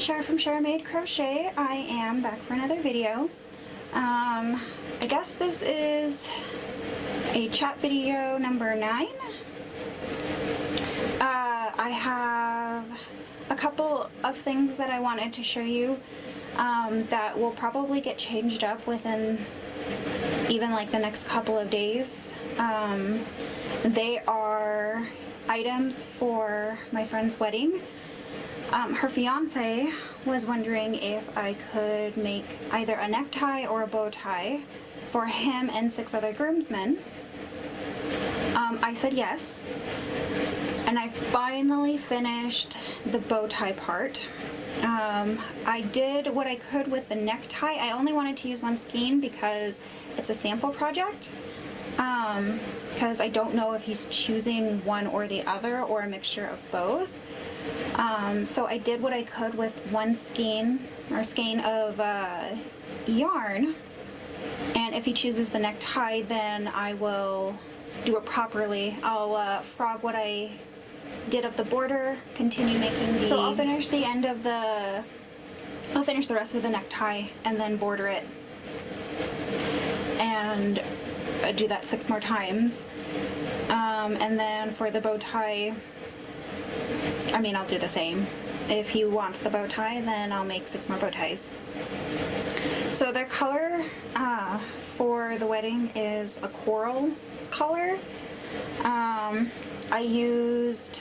Shiera from Shiera Made Crochet. I am back for another video. I guess this is a chat video number 9. I have a couple of things that I wanted to show you that will probably get changed up within even like the next couple of days. They are items for my friend's wedding. Her fiance was wondering if I could make either a necktie or a bow tie for him and 6 other groomsmen. I said yes, and I finally finished the bow tie part. I did what I could with the necktie. I only wanted to use one skein because it's a sample project, because I don't know if he's choosing one or the other or a mixture of both. So I did what I could with one skein or skein of yarn, and if he chooses the necktie, then I will do it properly. I'll frog what I did of the border, continue making the... So I'll finish the end of the... I'll finish the rest of the necktie and then border it, and do that 6 more times. And then for the bow tie, I mean, I'll do the same. If he wants the bow tie, then I'll make 6 more bow ties. So their color for the wedding is a coral color. I used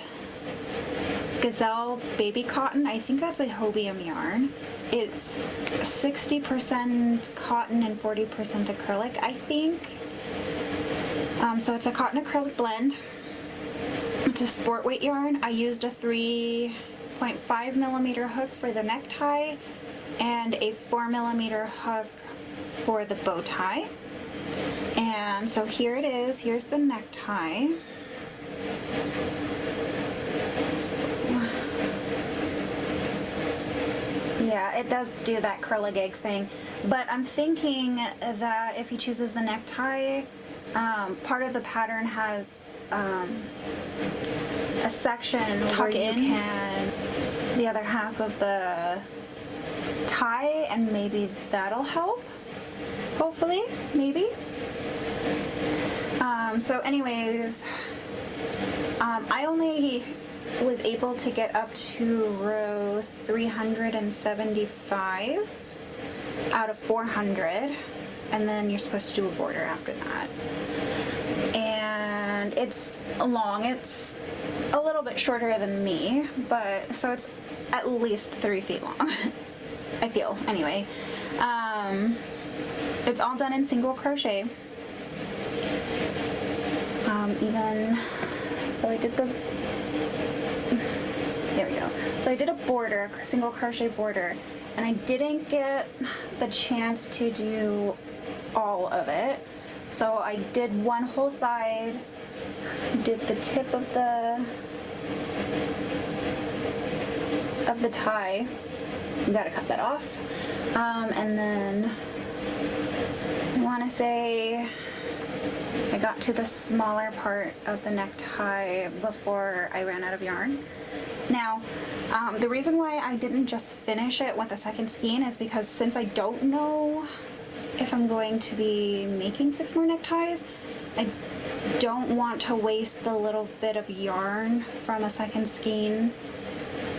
Gazelle baby cotton. I think that's a hobium yarn. It's 60% cotton and 40% acrylic, I think. So it's a cotton acrylic blend. It's a sport weight yarn. I used a 3.5mm hook for the necktie and a 4mm hook for the bow tie. And so here it is. Here's the necktie. Yeah, it does do that curl a gig thing, but I'm thinking that if he chooses the necktie, part of the pattern has a section where you can the other half of the tie, and maybe that'll help, hopefully, maybe. So anyways, I only was able to get up to row 375 out of 400, and then you're supposed to do a border after that. And it's long, it's a little bit shorter than me, but so it's at least 3 feet long, I feel, anyway. It's all done in single crochet. So I did the, there we go. So I did a border, single crochet border, and I didn't get the chance to do all of it. So I did one whole side, did the tip of the tie. You gotta cut that off. And then I want to say I got to the smaller part of the necktie before I ran out of yarn. Now, the reason why I didn't just finish it with a second skein is because since I don't know if I'm going to be making 6 more neckties, I don't want to waste the little bit of yarn from a second skein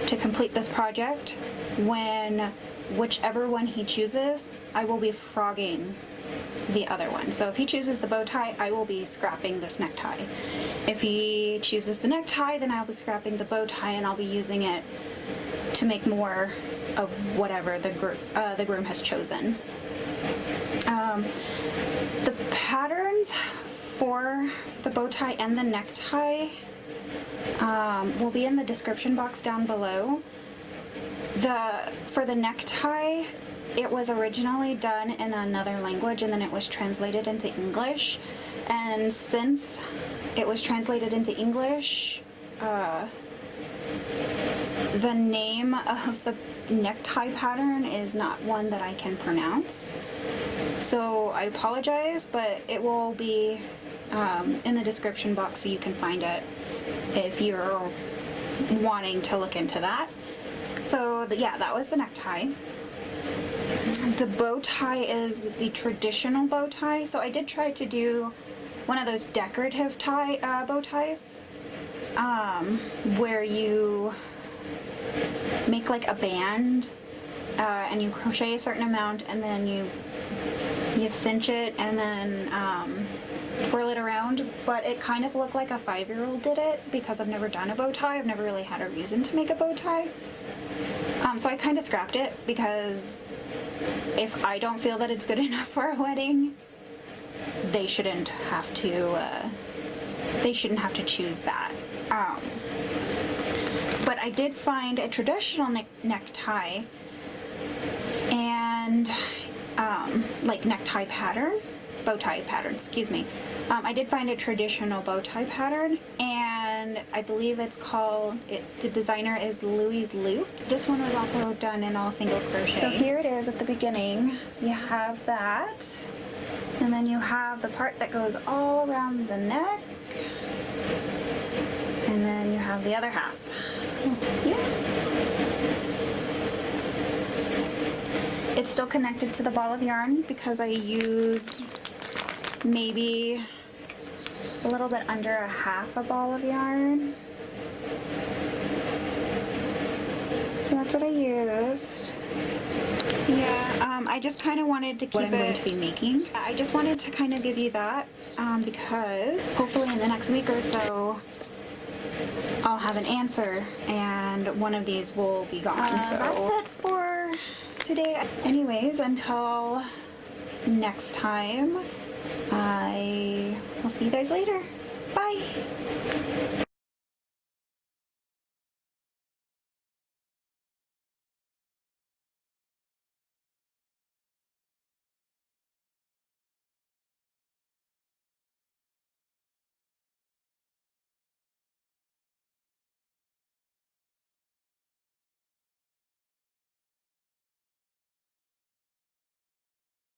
to complete this project. When whichever one he chooses, I will be frogging the other one. So if he chooses the bow tie, I will be scrapping this necktie. If he chooses the necktie, then I'll be scrapping the bow tie, and I'll be using it to make more of whatever the groom has chosen. The patterns for the bow tie and the necktie will be in the description box down below. For the necktie, it was originally done in another language, and then it was translated into English. And since it was translated into English, the name of the necktie pattern is not one that I can pronounce. So I apologize, but it will be in the description box so you can find it if you're wanting to look into that. So yeah, that was the necktie. The bow tie is the traditional bow tie. So I did try to do one of those decorative bow ties, where you make like a band and you crochet a certain amount, and then you cinch it and then twirl it around. But it kind of looked like a 5-year-old did it, because I've never done a bow tie. I've never really had a reason to make a bow tie. So I kind of scrapped it, because if I don't feel that it's good enough for a wedding, they shouldn't have to choose that. But I did find a traditional necktie, and like necktie pattern, bow tie pattern, excuse me. I did find a traditional bow tie pattern, and I believe it's called, the designer is Louise Loops. This one was also done in all single crochet. So here it is at the beginning. So you have that, and then you have the part that goes all around the neck, and then you have the other half. Yeah. It's still connected to the ball of yarn, because I used maybe a little bit under a half a ball of yarn. So that's what I used. Yeah, I just kind of wanted to keep what I'm going to be making. I just wanted to kind of give you that, because hopefully in the next week or so I'll have an answer, and one of these will be gone. So that's it for today. Anyways, until next time, I will see you guys later. Bye!